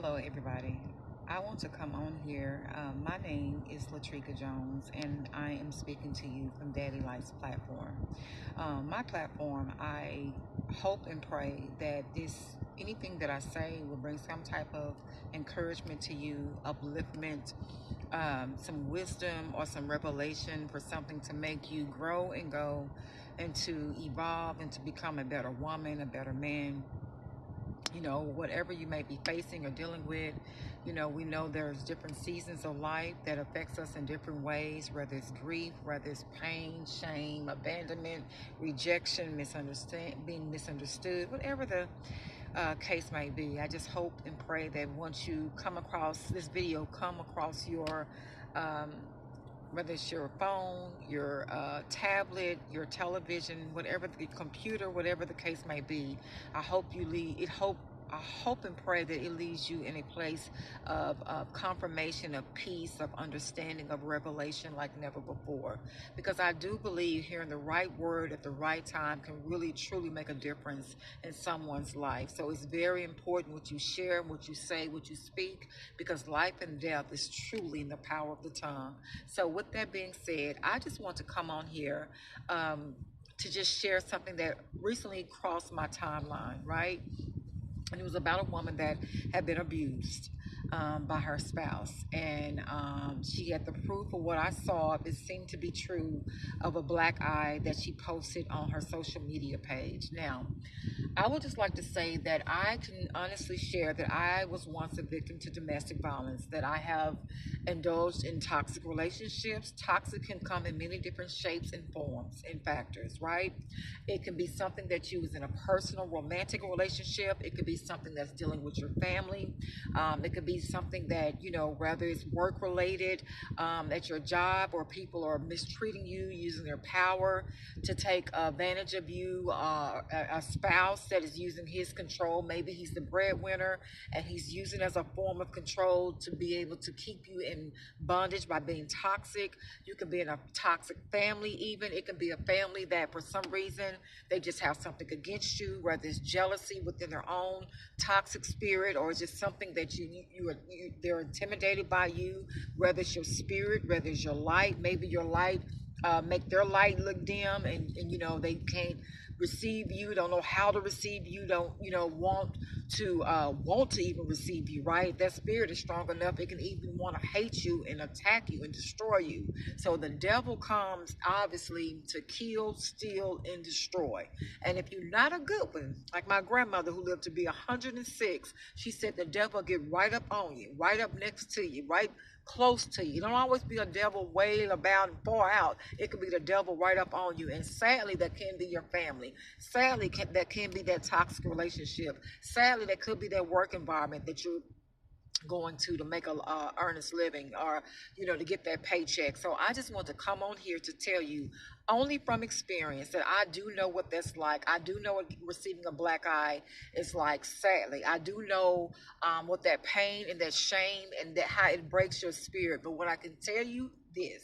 Hello, everybody. I want to come on here. My name is Latrika Jones, and I am speaking to you from Daddy Life's platform. My platform, I hope and pray that anything that I say will bring some type of encouragement to you, upliftment, some wisdom, or some revelation for something to make you grow and go and to evolve and to become a better woman, a better man, whatever you may be facing or dealing with. We know there's different seasons of life that affects us in different ways, whether it's grief, whether it's pain, shame, abandonment, rejection, being misunderstood, whatever the case may be. I just hope and pray that once you come across this video, come across your whether it's your phone, your tablet, your television, whatever the computer, whatever the case may be. I hope you leave it hope I hope and pray that it leads you in a place of confirmation, of peace, of understanding, of revelation like never before. Because I do believe hearing the right word at the right time can really, truly make a difference in someone's life. So it's very important what you share, what you say, what you speak, because life and death is truly in the power of the tongue. So with that being said, I just want to come on here to just share something that recently crossed my timeline, right? And it was about a woman that had been abused by her spouse. And she had the proof of what I saw, it seemed to be true, of a black eye that she posted on her social media page. Now, I would just like to say that I can honestly share that I was once a victim to domestic violence, that I have indulged in toxic relationships. Toxic can come in many different shapes and forms and factors, right? It can be something that you was in a personal romantic relationship. It could be something that's dealing with your family. It could be something that, whether it's work related, at your job, or people are mistreating you, using their power to take advantage of you, a spouse that is using his control. Maybe he's the breadwinner and he's using it as a form of control to be able to keep you in bondage by being toxic. You can be in a toxic family even. It can be a family that for some reason they just have something against you, whether it's jealousy within their own toxic spirit, or it's just something that they're intimidated by you, whether it's your spirit, whether it's your light. Maybe your light make their light look dim, and they can't receive you, don't know how to receive you, don't want to even receive you, right? That spirit is strong enough, it can even want to hate you and attack you and destroy you. So the devil comes obviously to kill, steal, and destroy. And if you're not a good one, like my grandmother who lived to be 106, she said the devil get right up on you, right up next to you, right close to you. It don't always be a devil way about and far out. It could be the devil right up on you. And sadly, that can be your family. Sadly, that can be that toxic relationship. Sadly, that could be that work environment that you're going to make a earnest living, or to get that paycheck. So I just want to come on here to tell you, only from experience, that I do know what that's like. I do know what receiving a black eye is like. Sadly, I do know what that pain and that shame and that how it breaks your spirit. But what I can tell you this,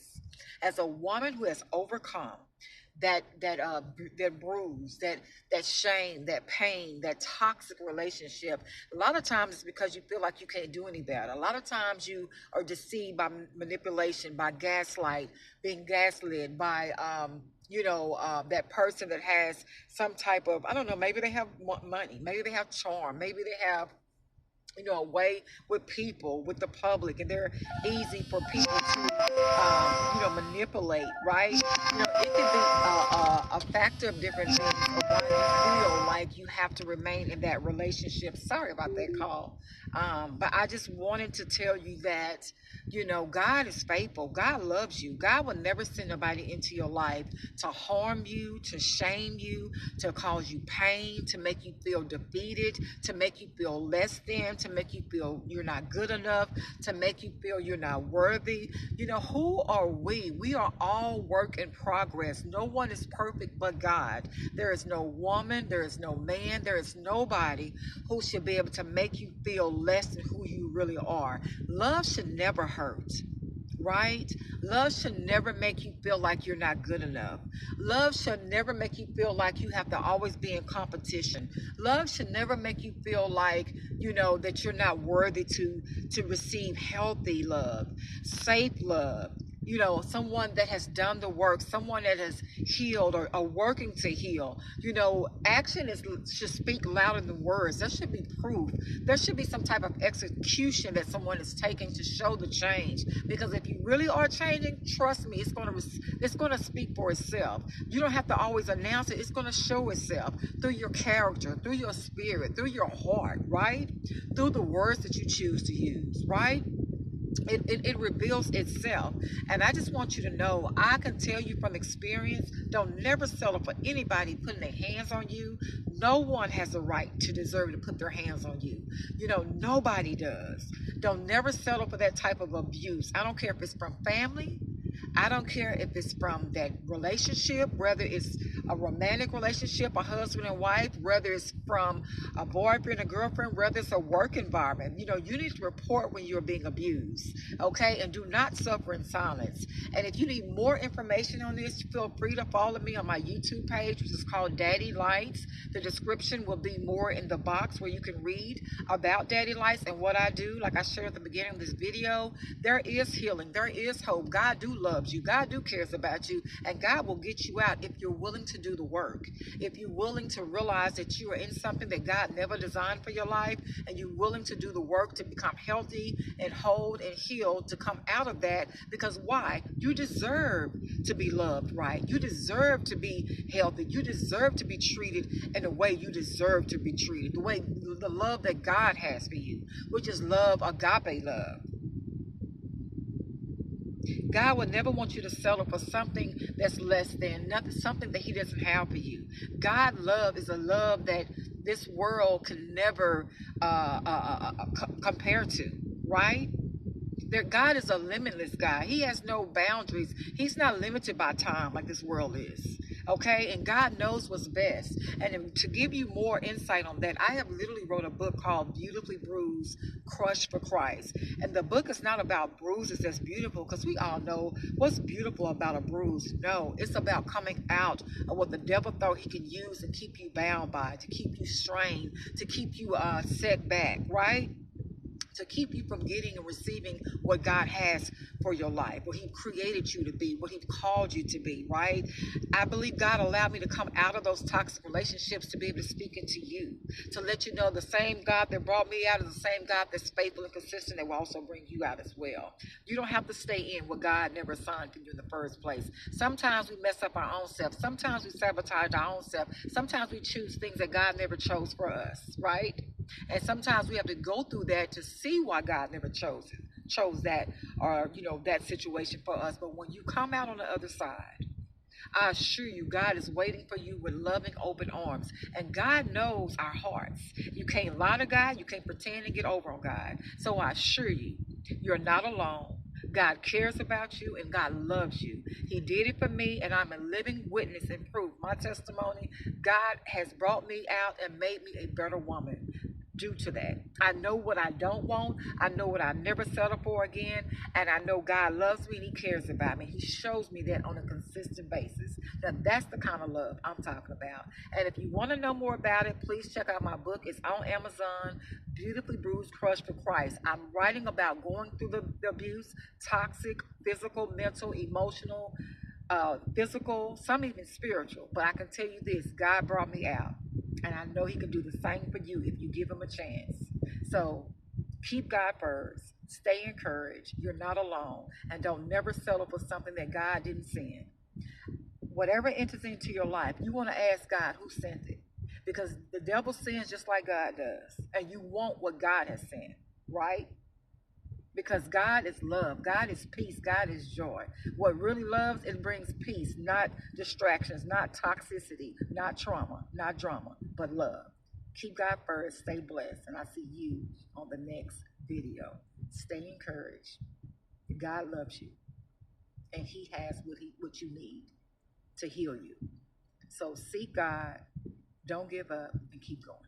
as a woman who has overcome that bruise, that shame, that pain, that toxic relationship. A lot of times it's because you feel like you can't do any better. A lot of times you are deceived by manipulation, by gaslight, being gaslit by that person that has some type of, I don't know, maybe they have money, maybe they have charm, maybe they have a way with people, with the public, and they're easy for people to, manipulate, right? It can be a factor of different things of why you feel like you have to remain in that relationship. Sorry about that call. But I just wanted to tell you that, God is faithful. God loves you. God will never send nobody into your life to harm you, to shame you, to cause you pain, to make you feel defeated, to make you feel less than, to make you feel you're not good enough, to make you feel you're not worthy. Who are we? We are all work in progress. No one is perfect but God. There is no woman, there is no man, there is nobody who should be able to make you feel less than who you really are. Love should never hurt. right? Love should never make you feel like you're not good enough. Love should never make you feel like you have to always be in competition. Love should never make you feel like, that you're not worthy to receive healthy love, safe love. Someone that has done the work, someone that has healed or working to heal. Action should speak louder than words. There should be proof. There should be some type of execution that someone is taking to show the change. Because if you really are changing, trust me, it's gonna speak for itself. You don't have to always announce it. It's gonna show itself through your character, through your spirit, through your heart, right? Through the words that you choose to use, right? It reveals itself. And I just want you to know, I can tell you from experience, don't never settle for anybody putting their hands on you. No one has a right to deserve to put their hands on you. Nobody does. Don't never settle for that type of abuse. I don't care if it's from family. I don't care if it's from that relationship, whether it's a romantic relationship, a husband and wife, whether it's from a boyfriend, a girlfriend, whether it's a work environment. You need to report when you're being abused, okay? And do not suffer in silence. And if you need more information on this, feel free to follow me on my YouTube page, which is called Daddy Lights. The description will be more in the box where you can read about Daddy Lights and what I do. Like I shared at the beginning of this video, there is healing. There is hope. God do loves you. God do cares about you. And God will get you out if you're willing to do the work. If you're willing to realize that you are in something that God never designed for your life, and you're willing to do the work to become healthy and whole and healed, to come out of that. Because why? You deserve to be loved right. You deserve to be healthy. You deserve to be treated in the way you deserve to be treated. The love that God has for you, which is love, agape love. God would never want you to settle for something that's less than, nothing, something that He doesn't have for you. God love is a love that this world can never compare to, right? God is a limitless God. He has no boundaries. He's not limited by time like this world is. Okay, and God knows what's best. And to give you more insight on that, I have literally wrote a book called Beautifully Bruised, Crushed for Christ. And the book is not about bruises that's beautiful, because we all know what's beautiful about a bruise. No, it's about coming out of what the devil thought he can use and keep you bound by, to keep you strained, to keep you set back, right? To keep you from getting and receiving what God has for your life, what He created you to be, what He called you to be, right? I believe God allowed me to come out of those toxic relationships to be able to speak into you, to let you know the same God that brought me out is the same God that's faithful and consistent, that will also bring you out as well. You don't have to stay in what God never assigned for you in the first place. Sometimes we mess up our own self. Sometimes we sabotage our own self. Sometimes we choose things that God never chose for us, right? And sometimes we have to go through that to see why God never chose that, or that situation for us. But when you come out on the other side, I assure you, God is waiting for you with loving, open arms. And God knows our hearts. You can't lie to God. You can't pretend and get over on God. So I assure you, you're not alone. God cares about you and God loves you. He did it for me, and I'm a living witness and proof. My testimony, God has brought me out and made me a better woman due to that. I know what I don't want. I know what I never settle for again. And I know God loves me and He cares about me. He shows me that on a consistent basis. Now that's the kind of love I'm talking about. And if you want to know more about it, please check out my book. It's on Amazon, Beautifully Bruised, Crushed for Christ. I'm writing about going through the abuse, toxic, physical, mental, emotional, physical, some even spiritual. But I can tell you this, God brought me out. And I know He can do the same for you if you give Him a chance. So keep God first. Stay encouraged. You're not alone. And don't never settle for something that God didn't send. Whatever enters into your life, you want to ask God who sent it. Because the devil sins just like God does. And you want what God has sent, right? Because God is love, God is peace, God is joy. What really loves, it brings peace, not distractions, not toxicity, not trauma, not drama, but love. Keep God first, stay blessed, and I'll see you on the next video. Stay encouraged. God loves you, and He has what you need to heal you. So seek God, don't give up, and keep going.